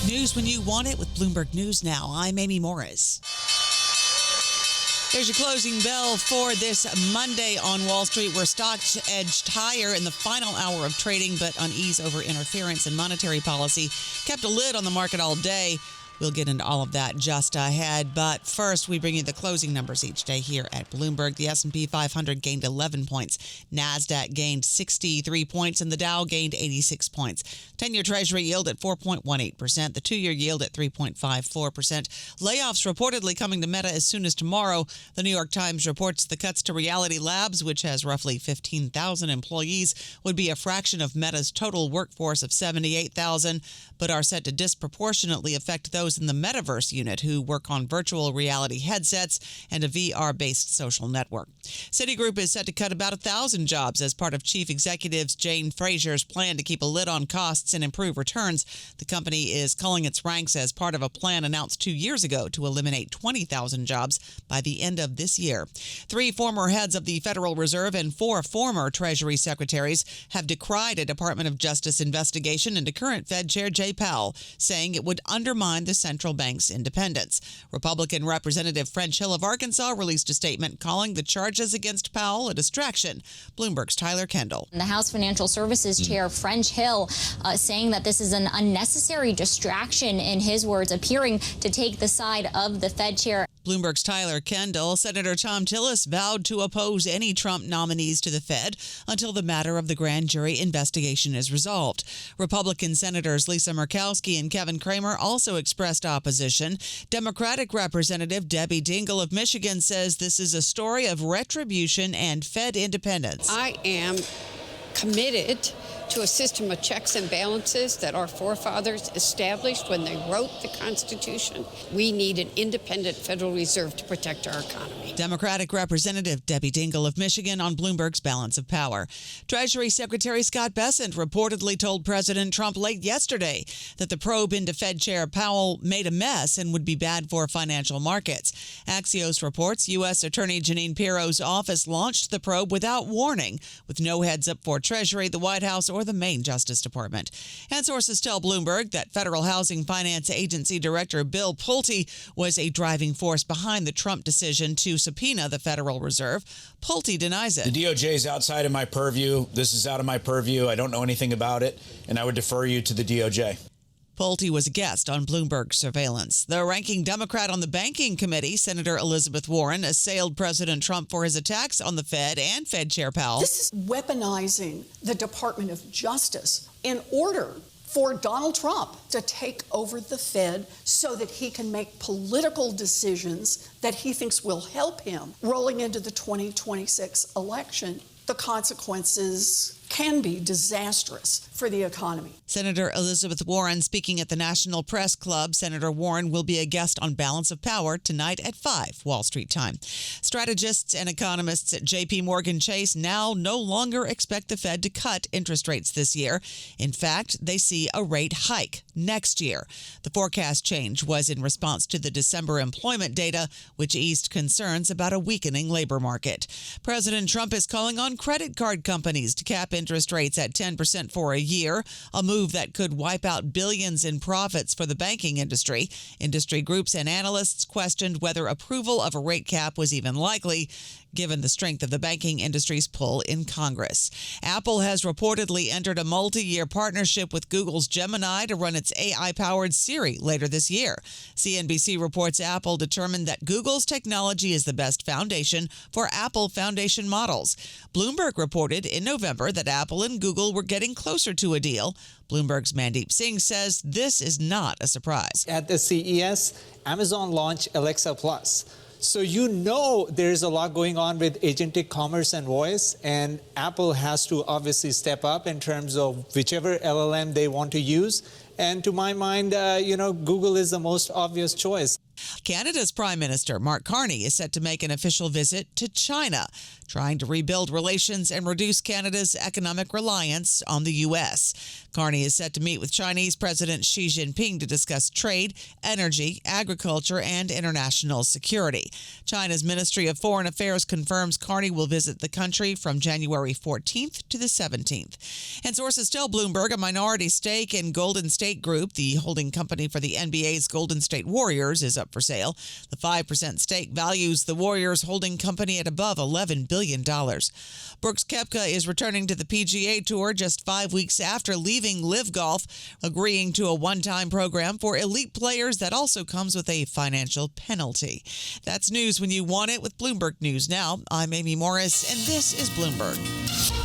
News when you want it with Bloomberg News Now. I'm Amy Morris. There's your closing bell for this Monday on Wall Street, where stocks edged higher in the final hour of trading, but unease over interference in monetary policy kept a lid on the market all day. We'll get into all of that just ahead. But first, we bring you the closing numbers each day here at Bloomberg. The S&P 500 gained 11 points. NASDAQ gained 63 points, and the Dow gained 86 points. 10-year Treasury yield at 4.18%. The 2-year yield at 3.54%. Layoffs reportedly coming to Meta as soon as tomorrow. The New York Times reports the cuts to Reality Labs, which has roughly 15,000 employees, would be a fraction of Meta's total workforce of 78,000, but are set to disproportionately affect those in the metaverse unit who work on virtual reality headsets and a VR-based social network. Citigroup is set to cut about 1,000 jobs as part of Chief Executive Jane Fraser's plan to keep a lid on costs and improve returns. The company is culling its ranks as part of a plan announced 2 years ago to eliminate 20,000 jobs by the end of this year. 3 former heads of the Federal Reserve and 4 former Treasury secretaries have decried a Department of Justice investigation into current Fed Chair Jay Powell, saying it would undermine the central bank's independence. Republican Representative French Hill of Arkansas released a statement calling the charges against Powell a distraction. Bloomberg's Tyler Kendall. The House Financial Services Chair French Hill saying that this is an unnecessary distraction, in his words, appearing to take the side of the Fed chair. Bloomberg's Tyler Kendall. Senator Tom Tillis vowed to oppose any Trump nominees to the Fed until the matter of the grand jury investigation is resolved. Republican Senators Lisa Murkowski and Kevin Cramer also expressed opposition. Democratic Representative Debbie Dingell of Michigan says this is a story of retribution and Fed independence. I am committed to a system of checks and balances that our forefathers established when they wrote the Constitution. We need an independent Federal Reserve to protect our economy. Democratic Representative Debbie Dingell of Michigan on Bloomberg's Balance of Power. Treasury Secretary Scott Bessent reportedly told President Trump late yesterday that the probe into Fed Chair Powell made a mess and would be bad for financial markets. Axios reports U.S. Attorney Jeanine Pirro's office launched the probe without warning, with no heads up for Treasury, the White House, or the Maine Justice Department. And sources tell Bloomberg that Federal Housing Finance Agency Director Bill Pulte was a driving force behind the Trump decision to subpoena the Federal Reserve. Pulte denies it. The DOJ is outside of my purview. This is out of my purview. I don't know anything about it, and I would defer you to the DOJ. Pulte was a guest on Bloomberg Surveillance. The ranking Democrat on the Banking Committee, Senator Elizabeth Warren, assailed President Trump for his attacks on the Fed and Fed Chair Powell. This is weaponizing the Department of Justice in order for Donald Trump to take over the Fed so that he can make political decisions that he thinks will help him rolling into the 2026 election. The consequences can be disastrous for the economy. Senator Elizabeth Warren speaking at the National Press Club. Senator Warren will be a guest on Balance of Power tonight at 5 Wall Street time. Strategists and economists at JPMorgan Chase now no longer expect the Fed to cut interest rates this year. In fact, they see a rate hike next year. The forecast change was in response to the December employment data, which eased concerns about a weakening labor market. President Trump is calling on credit card companies to cap interest rates at 10% for a year, a move that could wipe out billions in profits for the banking industry. Industry groups and analysts questioned whether approval of a rate cap was even likely, given the strength of the banking industry's pull in Congress. Apple has reportedly entered a multi-year partnership with Google's Gemini to run its AI-powered Siri later this year. CNBC reports Apple determined that Google's technology is the best foundation for Apple Foundation models. Bloomberg reported in November that Apple and Google were getting closer to a deal. Bloomberg's Mandeep Singh says this is not a surprise. At the CES, Amazon launched Alexa Plus. So you know there's a lot going on with agentic commerce and voice, and Apple has to obviously step up in terms of whichever LLM they want to use. And to my mind, Google is the most obvious choice. Canada's Prime Minister Mark Carney is set to make an official visit to China, trying to rebuild relations and reduce Canada's economic reliance on the U.S. Carney is set to meet with Chinese President Xi Jinping to discuss trade, energy, agriculture, and international security. China's Ministry of Foreign Affairs confirms Carney will visit the country from January 14th to the 17th. And sources tell Bloomberg a minority stake in Golden State Group, the holding company for the NBA's Golden State Warriors, is up for sale. The 5% stake values the Warriors holding company at above $11 billion. Brooks Koepka is returning to the PGA Tour just 5 weeks after leaving Live Golf, agreeing to a one-time program for elite players that also comes with a financial penalty. That's news when you want it with Bloomberg News Now. I'm Amy Morris, and this is Bloomberg.